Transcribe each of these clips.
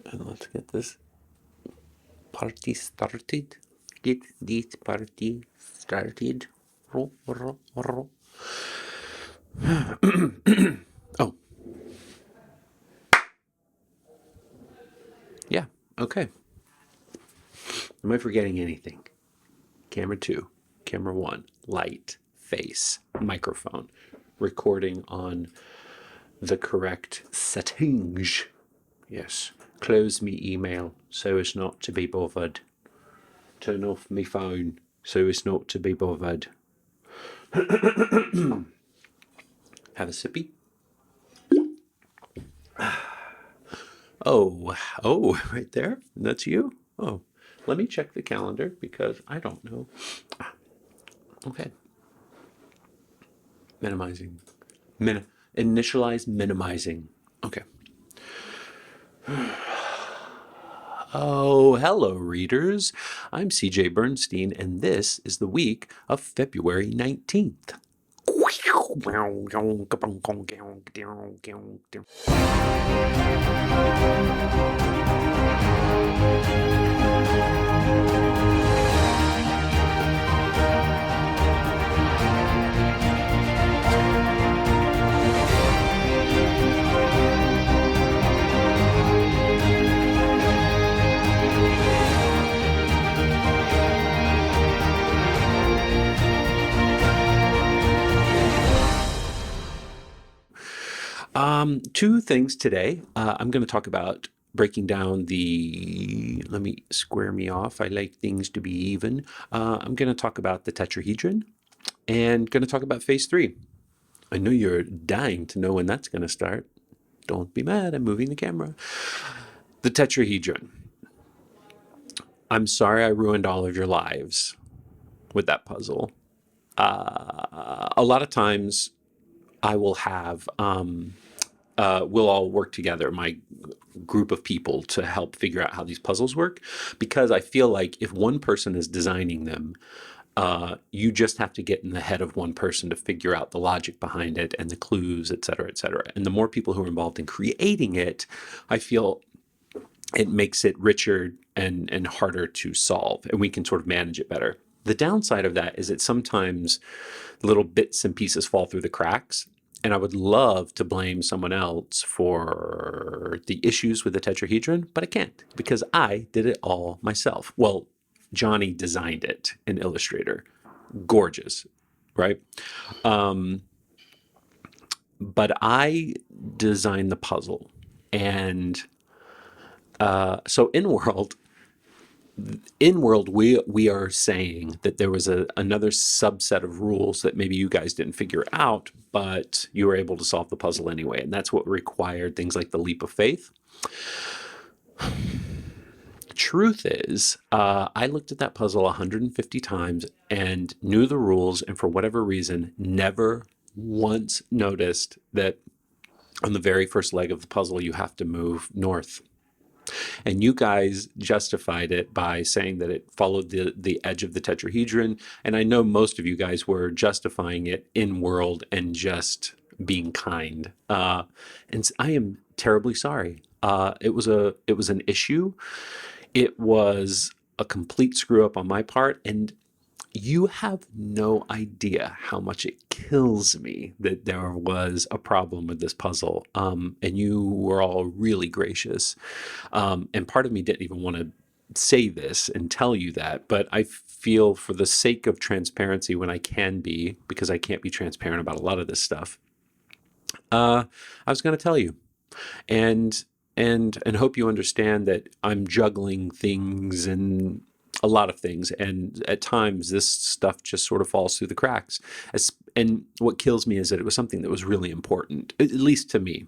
And let's get this party started. Get this party started. Roll, roll, roll. Oh. Yeah, okay. Am I forgetting anything? Camera 2, camera 1, light, face, microphone, recording on the correct settings. Yes. Close me email so as not to be bothered. Turn off me phone so as not to be bothered. Have a sippy. Oh, right there. That's you? Oh, let me check the calendar because I don't know. Okay. Minimizing. Initialize minimizing. Okay. Oh, hello, readers. I'm CJ Bernstein, and this is the week of February 19th. Two things today. I'm going to talk about breaking down let me square me off. I like things to be even. I'm going to talk about the tetrahedron and going to talk about phase 3. I know you're dying to know when that's going to start. Don't be mad. I'm moving the camera. The tetrahedron. I'm sorry I ruined all of your lives with that puzzle. A lot of times I will have we'll all work together, my group of people, to help figure out how these puzzles work, because I feel like if one person is designing them, you just have to get in the head of one person to figure out the logic behind it and the clues, et cetera, et cetera. And the more people who are involved in creating it, I feel it makes it richer and harder to solve, and we can sort of manage it better. The downside of that is that sometimes little bits and pieces fall through the cracks. And I would love to blame someone else for the issues with the tetrahedron, but I can't because I did it all myself. Well, Johnny designed it in Illustrator. Gorgeous, right? But I designed the puzzle. And so in world we are saying that there was another subset of rules that maybe you guys didn't figure out, but you were able to solve the puzzle anyway, and that's what required things like the leap of faith. The truth is, I looked at that puzzle 150 times and knew the rules, and for whatever reason never once noticed that on the very first leg of the puzzle you have to move north. And you guys justified it by saying that it followed the edge of the tetrahedron. And I know most of you guys were justifying it in world and just being kind. And I am terribly sorry. It was an issue. It was a complete screw up on my part, and you have no idea how much it kills me that there was a problem with this puzzle. And you were all really gracious. And part of me didn't even want to say this and tell you that, but I feel for the sake of transparency when I can be, because I can't be transparent about a lot of this stuff, I was going to tell you. And hope you understand that I'm juggling things and a lot of things, and at times this stuff just sort of falls through the cracks. And what kills me is that it was something that was really important, at least to me,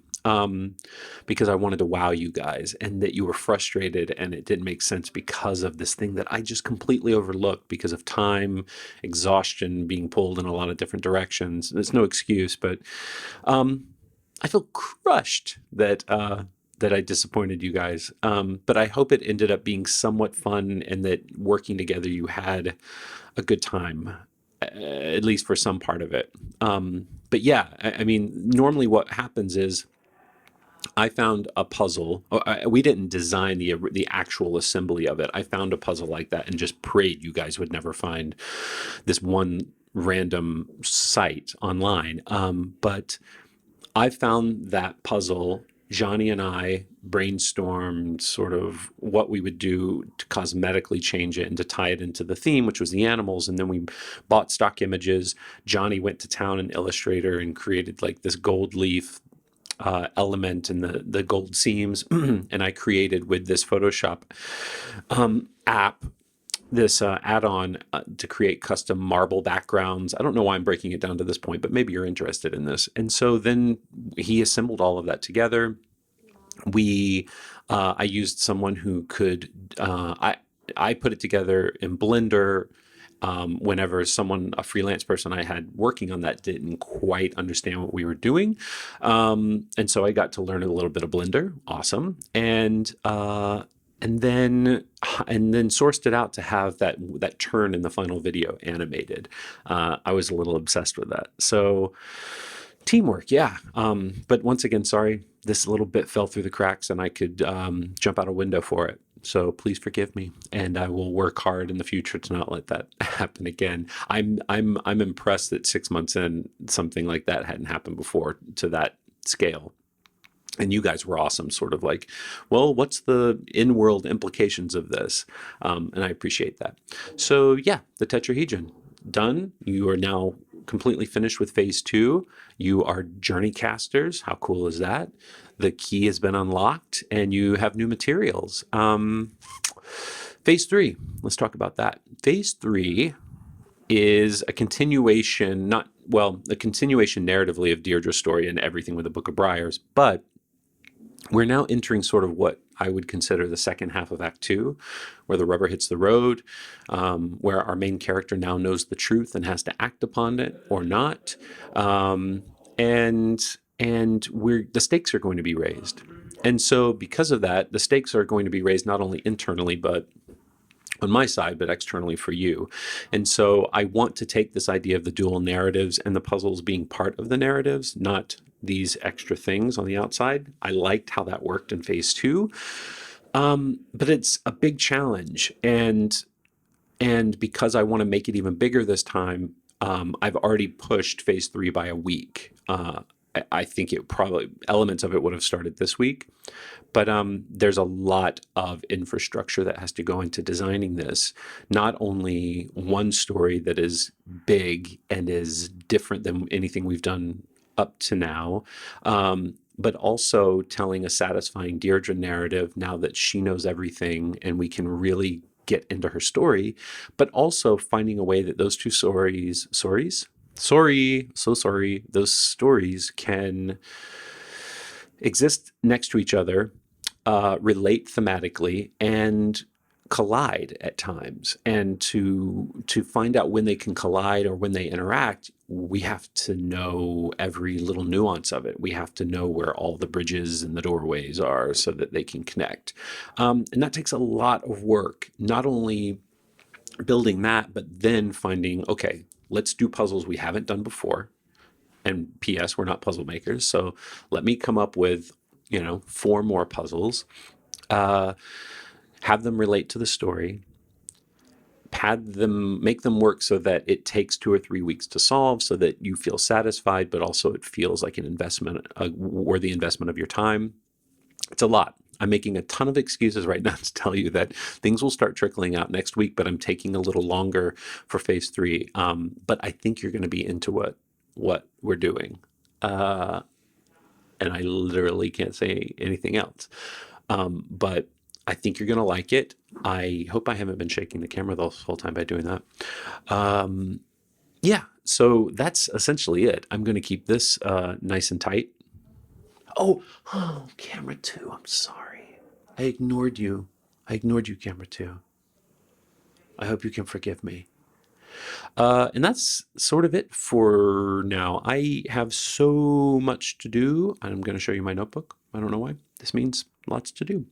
because I wanted to wow you guys, and that you were frustrated and it didn't make sense because of this thing that I just completely overlooked because of time, exhaustion, being pulled in a lot of different directions. There's no excuse, but I feel crushed that I disappointed you guys. But I hope it ended up being somewhat fun, and that working together you had a good time, at least for some part of it. But yeah, I mean, normally what happens is I found a puzzle. We didn't design the actual assembly of it. I found a puzzle like that and just prayed you guys would never find this one random site online. But I found that puzzle. Johnny and I brainstormed sort of what we would do to cosmetically change it and to tie it into the theme, which was the animals. And then we bought stock images. Johnny went to town in Illustrator and created like this gold leaf element in the gold seams. And I created with this Photoshop app this add-on to create custom marble backgrounds. I don't know why I'm breaking it down to this point, but maybe you're interested in this. And so then he assembled all of that together. I used someone who could, I put it together in Blender. Whenever a freelance person I had working on that didn't quite understand what we were doing. And so I got to learn a little bit of Blender. Awesome. And then sourced it out to have that turn in the final video animated. I was a little obsessed with that. So teamwork, yeah. But once again, sorry, this little bit fell through the cracks, and I could jump out a window for it. So please forgive me, and I will work hard in the future to not let that happen again. I'm impressed that 6 months in, something like that hadn't happened before to that scale. And you guys were awesome, sort of like, well, what's the in-world implications of this? And I appreciate that. So yeah, the Tetrahedron, done. You are now completely finished with phase 2. You are journey casters. How cool is that? The key has been unlocked and you have new materials. Phase 3, let's talk about that. Phase 3 is a continuation, a continuation narratively of Deirdre's story and everything with the Book of Briars, but we're now entering sort of what I would consider the second half of Act 2, where the rubber hits the road, where our main character now knows the truth and has to act upon it or not. And the stakes are going to be raised. And so because of that, the stakes are going to be raised not only internally, but on my side, but externally for you. And so I want to take this idea of the dual narratives and the puzzles being part of the narratives, not these extra things on the outside. I liked how that worked in phase 2. But it's a big challenge. And because I want to make it even bigger this time, I've already pushed phase 3 by a week. I think elements of it would have started this week. But there's a lot of infrastructure that has to go into designing this. Not only one story that is big and is different than anything we've done up to now, but also telling a satisfying Deirdre narrative now that she knows everything and we can really get into her story, but also finding a way that those two those stories can exist next to each other, relate thematically, and collide at times. And to find out when they can collide or when they interact, we have to know every little nuance of it. We have to know where all the bridges and the doorways are so that they can connect. And that takes a lot of work, not only building that, but then finding, okay, let's do puzzles we haven't done before. And P.S., we're not puzzle makers, so let me come up with 4 more puzzles, have them relate to the story, make them work so that it takes 2 or 3 weeks to solve, so that you feel satisfied, but also it feels like an investment, a worthy investment of your time. It's a lot. I'm making a ton of excuses right now to tell you that things will start trickling out next week, but I'm taking a little longer for phase 3. But I think you're going to be into what we're doing. And I literally can't say anything else. But I think you're going to like it. I hope I haven't been shaking the camera the whole time by doing that. Yeah, so that's essentially it. I'm going to keep this nice and tight. Oh, camera 2, I'm sorry. I ignored you. Camera 2. I hope you can forgive me. And that's sort of it for now. I have so much to do. I'm going to show you my notebook. I don't know why. This means lots to do.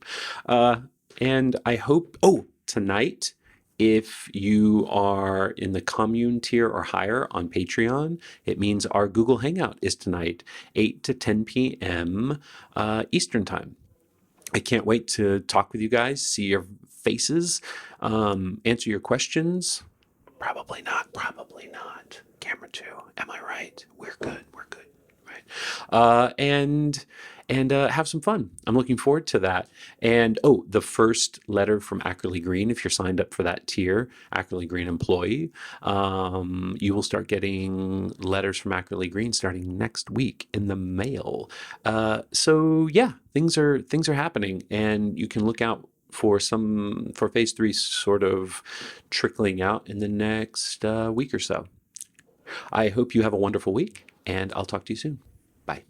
And I hope, tonight If you are in the commune tier or higher on Patreon, it means our Google Hangout is tonight, 8 to 10 p.m. Eastern Time. I can't wait to talk with you guys, see your faces, answer your questions. Probably not. Probably not. Camera 2. Am I right? We're good. We're good. Right. And have some fun. I'm looking forward to that. And oh, the first letter from Ackerley Green, if you're signed up for that tier, Ackerley Green employee, you will start getting letters from Ackerley Green starting next week in the mail. So yeah, things are happening, and you can look out for phase 3 sort of trickling out in the next week or so. I hope you have a wonderful week, and I'll talk to you soon. Bye.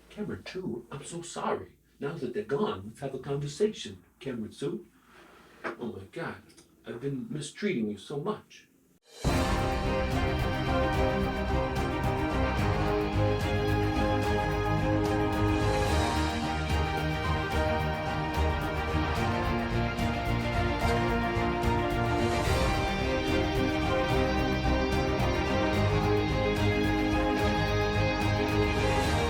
Cameron 2, I'm so sorry. Now that they're gone, let's have a conversation. Cameron 2, oh my God, I've been mistreating you so much.